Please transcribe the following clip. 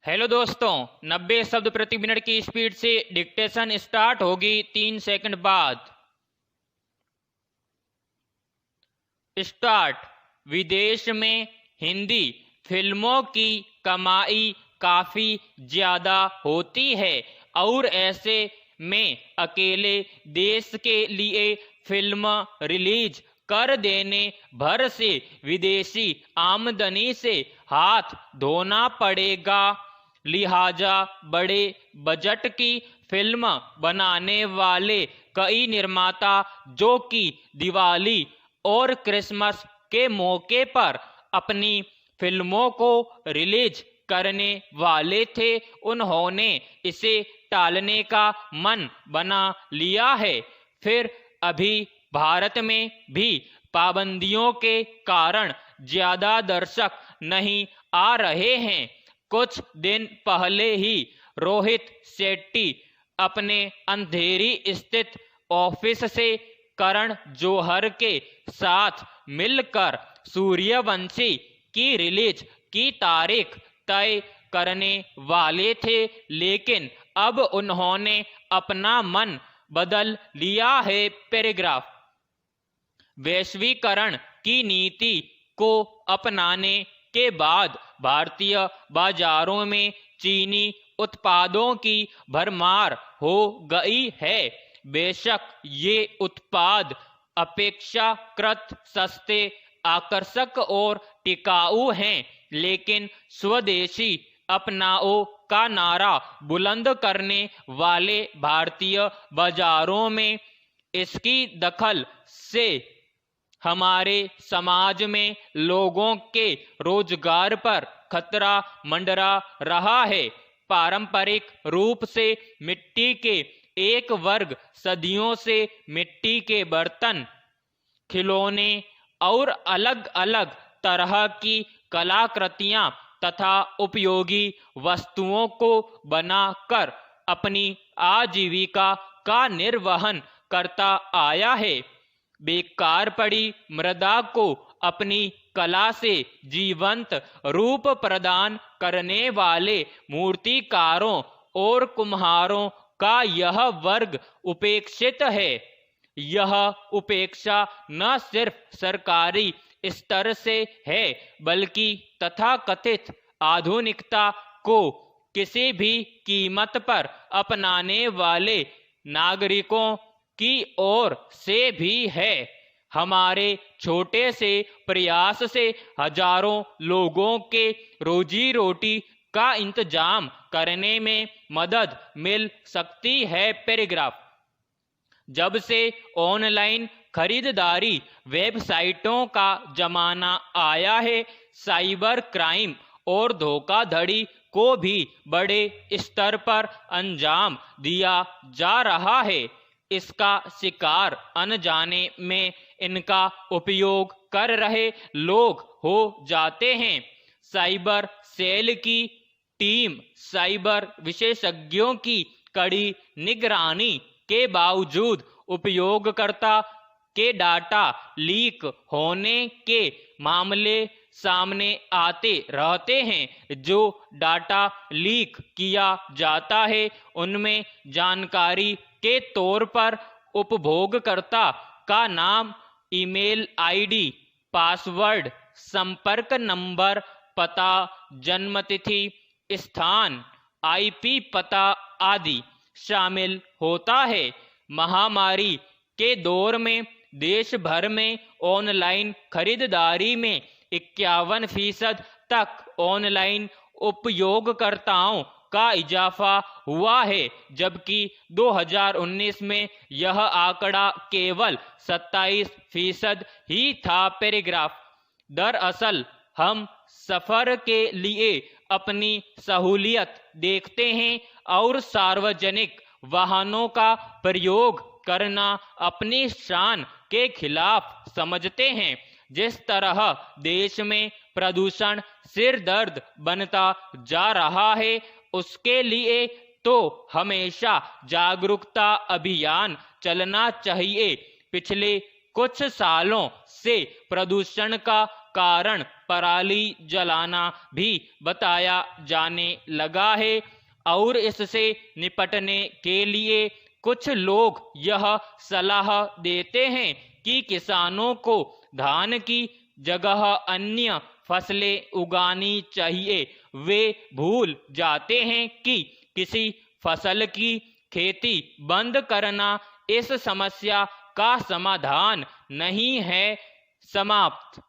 Hello दोस्तों, 90 शब्द प्रति मिनट की स्पीड से डिक्टेशन स्टार्ट होगी 3 सेकंड बाद। स्टार्ट। विदेश में हिंदी फिल्मों की कमाई काफी ज्यादा होती है और ऐसे में अकेले देश के लिए फिल्म रिलीज कर देने भर से विदेशी आमदनी से हाथ धोना पड़ेगा। लिहाजा बड़े बजट की फिल्म बनाने वाले कई निर्माता जो कि दिवाली और क्रिसमस के मौके पर अपनी फिल्मों को रिलीज करने वाले थे, उन्होंने इसे टालने का मन बना लिया है। फिर अभी भारत में भी पाबंदियों के कारण ज्यादा दर्शक नहीं आ रहे हैं। कुछ दिन पहले ही रोहित शेट्टी अपने अंधेरी स्थित ऑफिस से करण जौहर के साथ मिलकर सूर्यवंशी की रिलीज की तारीख तय करने वाले थे, लेकिन अब उन्होंने अपना मन बदल लिया है। पैराग्राफ। वैश्वीकरण की नीति को अपनाने के बाद भारतीय बाजारों में चीनी उत्पादों की भरमार हो गई है। बेशक ये उत्पाद अपेक्षाकृत सस्ते, आकर्षक और टिकाऊ हैं, लेकिन स्वदेशी अपनाओ का नारा बुलंद करने वाले भारतीय बाजारों में इसकी दखल से हमारे समाज में लोगों के रोजगार पर खतरा मंडरा रहा है। पारंपरिक रूप से मिट्टी के एक वर्ग सदियों से मिट्टी के बर्तन, खिलौने और अलग अलग तरह की कलाकृतियां तथा उपयोगी वस्तुओं को बनाकर अपनी आजीविका का निर्वहन करता आया है। बेकार पड़ी मृदा को अपनी कला से जीवंत रूप प्रदान करने वाले मूर्तिकारों और कुम्हारों का यह वर्ग उपेक्षित है। यह उपेक्षा न सिर्फ सरकारी स्तर से है, बल्कि तथाकथित आधुनिकता को किसी भी कीमत पर अपनाने वाले नागरिकों की ओर से भी है। हमारे छोटे से प्रयास से हजारों लोगों के रोजी रोटी का इंतजाम करने में मदद मिल सकती है। पैराग्राफ। जब से ऑनलाइन खरीदारी वेबसाइटों का जमाना आया है, साइबर क्राइम और धोखाधड़ी को भी बड़े स्तर पर अंजाम दिया जा रहा है। इसका शिकार अनजाने में इनका उपयोग कर रहे लोग हो जाते हैं। साइबर सेल की टीम साइबर विशेषज्ञों की कड़ी निगरानी के बावजूद उपयोगकर्ता के डाटा लीक होने के मामले सामने आते रहते हैं। जो डाटा लीक किया जाता है उनमें जानकारी के तौर पर उपभोगकर्ता का नाम, ईमेल आईडी, पासवर्ड, संपर्क नंबर, पता, जन्मतिथि, स्थान, आईपी पता आदि शामिल होता है। महामारी के दौर में देश भर में ऑनलाइन खरीदारी में 51% तक ऑनलाइन उपयोगकर्ताओं का इजाफा हुआ है, जबकि 2019 में यह आंकड़ा केवल 27% ही था। पैराग्राफ। दरअसल हम सफर के लिए अपनी सहूलियत देखते हैं और सार्वजनिक वाहनों का प्रयोग करना अपनी शान के खिलाफ समझते हैं। जिस तरह देश में प्रदूषण सिरदर्द बनता जा रहा है, उसके लिए तो हमेशा जागरूकता अभियान चलना चाहिए। पिछले कुछ सालों से प्रदूषण का कारण पराली जलाना भी बताया जाने लगा है। और इससे निपटने के लिए कुछ लोग यह सलाह देते हैं कि किसानों को धान की जगह अन्य फसलें उगानी चाहिए। वे भूल जाते हैं कि किसी फसल की खेती बंद करना इस समस्या का समाधान नहीं है। समाप्त।